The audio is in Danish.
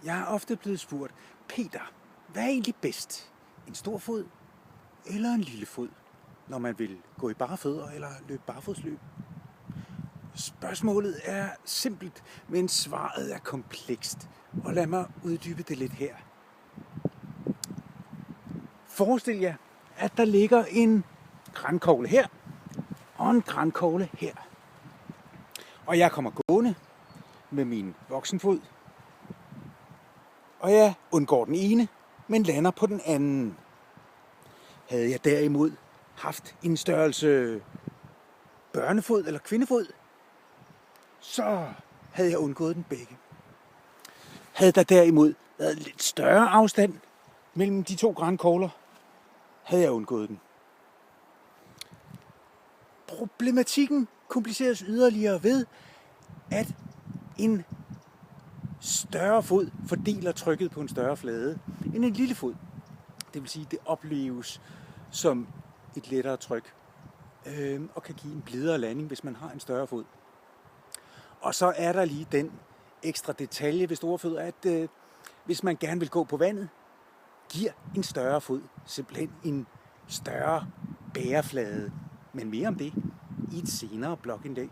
Jeg er ofte blevet spurgt, Peter, hvad er egentlig bedst? En stor fod eller en lille fod, når man vil gå i bare fødder eller løbe barfodsløb? Spørgsmålet er simpelt, men svaret er komplekst, og lad mig uddybe det lidt her. Forestil jer, at der ligger en grankogle her og en grankogle her. Og jeg kommer gående med min voksenfod, og jeg undgår den ene, men lander på den anden. Havde jeg derimod haft en størrelse børnefod eller kvindefod, så havde jeg undgået den begge. Havde der derimod været lidt større afstand mellem de to grankogler, havde jeg undgået den. Problematikken kompliceres yderligere ved, at en større fod fordeler trykket på en større flade end en lille fod. Det vil sige, at det opleves som et lettere tryk og kan give en blidere landing, hvis man har en større fod. Og så er der lige den ekstra detalje ved store fødder, at hvis man gerne vil gå på vandet, giver en større fod simpelthen en større bæreflade. Men mere om det i et senere blogindlæg.